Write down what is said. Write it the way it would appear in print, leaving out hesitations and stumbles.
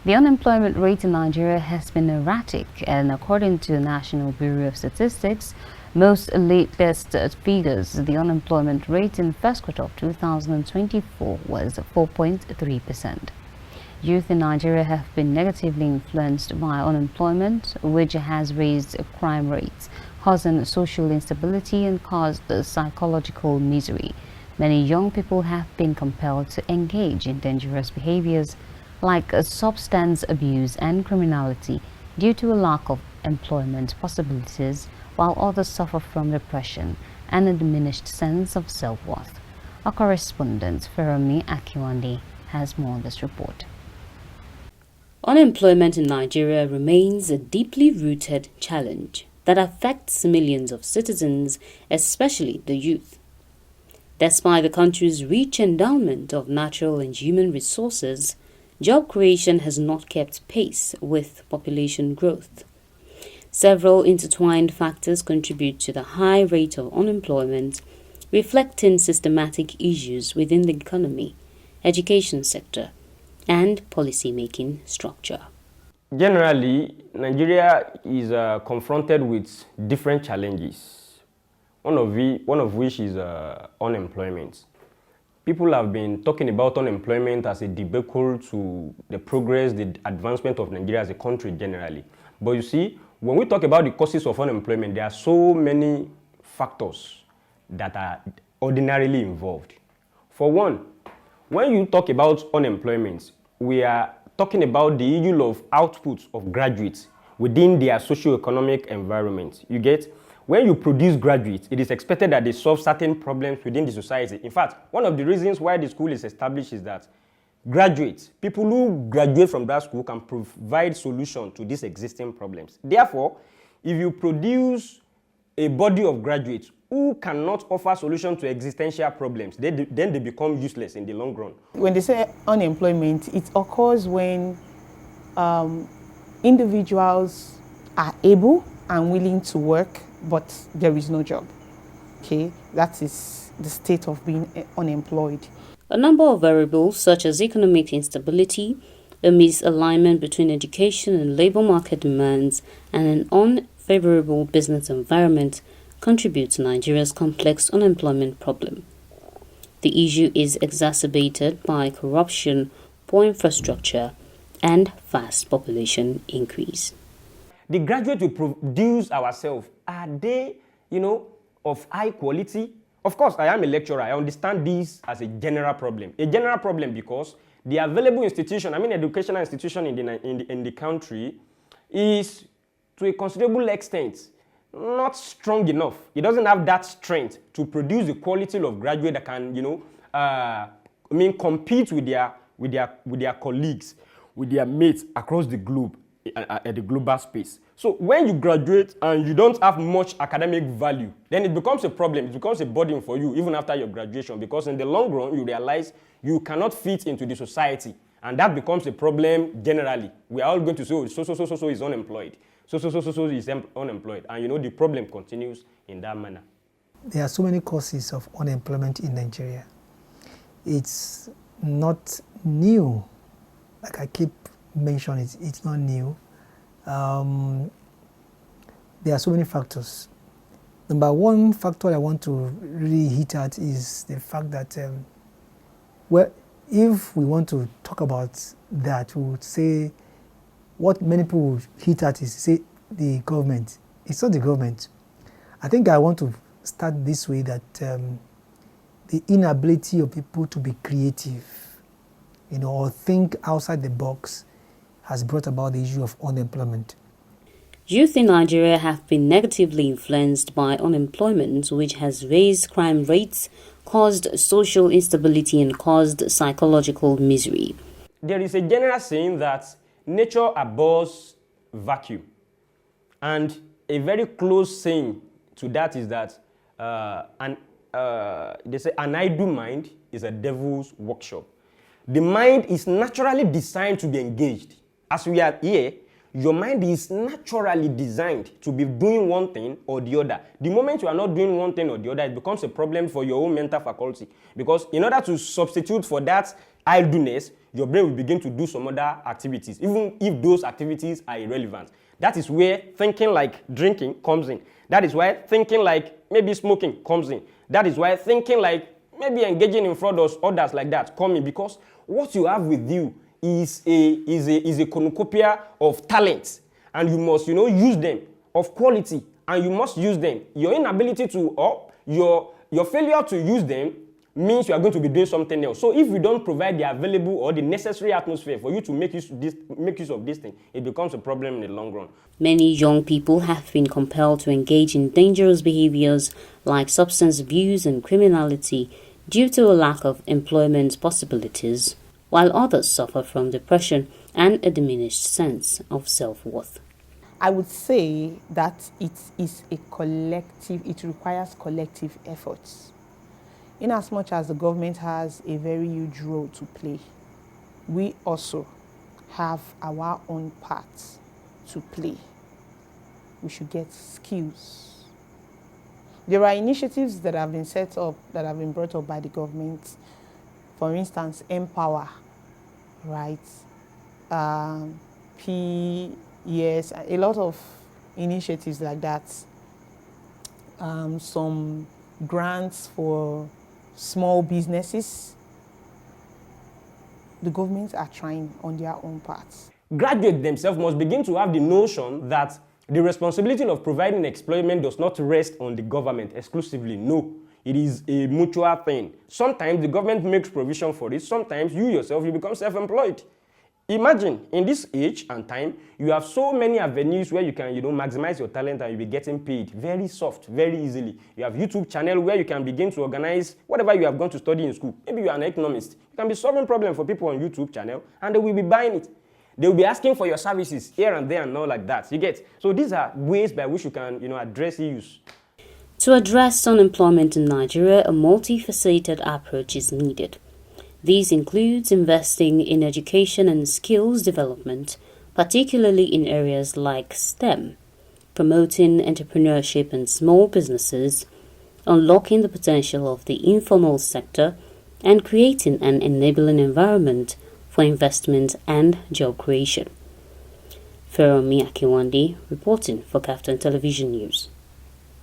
The unemployment rate in Nigeria has been erratic, and according to the National Bureau of Statistics, most latest figures, the unemployment rate in first quarter of 2024 was 4.3%. Youth in Nigeria have been negatively influenced by unemployment, which has raised crime rates, causing social instability and caused psychological misery. Many young people have been compelled to engage in dangerous behaviors like substance abuse and criminality due to a lack of employment possibilities, while others suffer from depression and a diminished sense of self-worth. Our correspondent, Feromi Akiwande, has more on this report. Unemployment in Nigeria remains a deeply rooted challenge that affects millions of citizens, especially the youth. Despite the country's rich endowment of natural and human resources, job creation has not kept pace with population growth. Several intertwined factors contribute to the high rate of unemployment, reflecting systematic issues within the economy, education sector, and policy-making structure. Generally, Nigeria is confronted with different challenges, one of which is unemployment. People have been talking about unemployment as a debacle to the progress, the advancement of Nigeria as a country generally. But you see, when we talk about the causes of unemployment, there are so many factors that are ordinarily involved. For one, when you talk about unemployment, we are talking about the issue of output of graduates within their socio-economic environment. You get? When you produce graduates, it is expected that they solve certain problems within the society. In fact, one of the reasons why the school is established is that graduates, people who graduate from that school, can provide solutions to these existing problems. Therefore, if you produce a body of graduates who cannot offer solutions to existential problems, then they become useless in the long run. When they say unemployment, it occurs when individuals are able and willing to work, but there is no job. Okay, that is the state of being unemployed. A number of variables such as economic instability, a misalignment between education and labor market demands, and an unfavorable business environment contribute to Nigeria's complex unemployment problem. The issue is exacerbated by corruption, poor infrastructure, and fast population increase. The graduates we produce ourselves, are they, of high quality? Of course, I am a lecturer. I understand this as a general problem. A general problem because the available institution, educational institution in the country is, to a considerable extent, not strong enough. It doesn't have that strength to produce the quality of graduate that can, compete with their colleagues, with their mates across the globe, at the global space. So when you graduate and you don't have much academic value, then it becomes a problem. It becomes a burden for you even after your graduation, because in the long run, you realize you cannot fit into the society. And that becomes a problem generally. We are all going to say, oh, so is unemployed. So is unemployed. And the problem continues in that manner. There are so many causes of unemployment in Nigeria. It's not new. Like I keep mentioning, it's not new. There are so many factors. Number one factor I want to really hit at is the fact that, if we want to talk about that, we would say what many people would hit at is say the government. It's not the government. I think I want to start this way, that the inability of people to be creative, or think outside the box, has brought about the issue of unemployment. Youth in Nigeria have been negatively influenced by unemployment, which has raised crime rates, caused social instability, and caused psychological misery. There is a general saying that nature abhors vacuum. And a very close saying to that is that they say an idle mind is a devil's workshop. The mind is naturally designed to be engaged. As we are here, your mind is naturally designed to be doing one thing or the other. The moment you are not doing one thing or the other, it becomes a problem for your own mental faculty. Because in order to substitute for that idleness, your brain will begin to do some other activities, even if those activities are irrelevant. That is where thinking like drinking comes in. That is why thinking like maybe smoking comes in. That is why thinking like maybe engaging in fraud or others like that come in, because what you have with you is a cornucopia of talents, and you must use them, of quality, and you must use them. Your inability to, or your failure to use them means you are going to be doing something else. So if we don't provide the available or the necessary atmosphere for you to make use of this thing, it becomes a problem in the long run. Many young people have been compelled to engage in dangerous behaviors like substance abuse and criminality due to a lack of employment possibilities, while others suffer from depression and a diminished sense of self-worth. I would say that it requires collective efforts. In as much as the government has a very huge role to play, we also have our own parts to play. We should get skills. There are initiatives that have been set up, that have been brought up by the government. For instance, Empower, right? Yes, a lot of initiatives like that. Some grants for small businesses. The governments are trying on their own parts. Graduates themselves must begin to have the notion that the responsibility of providing employment does not rest on the government exclusively. No, it is a mutual thing. Sometimes the government makes provision for it. Sometimes you yourself, you become self-employed. Imagine, in this age and time, you have so many avenues where you can, maximize your talent and you'll be getting paid very soft, very easily. You have YouTube channel where you can begin to organize whatever you have gone to study in school. Maybe you are an economist. You can be solving problems for people on YouTube channel and they will be buying it. They will be asking for your services here and there and all like that. You get? So these are ways by which you can, address issues. To address unemployment in Nigeria, a multifaceted approach is needed. This includes investing in education and skills development, particularly in areas like STEM, promoting entrepreneurship and small businesses, unlocking the potential of the informal sector, and creating an enabling environment for investment and job creation. Feromi Akiwande reporting for KAFTAN Television News.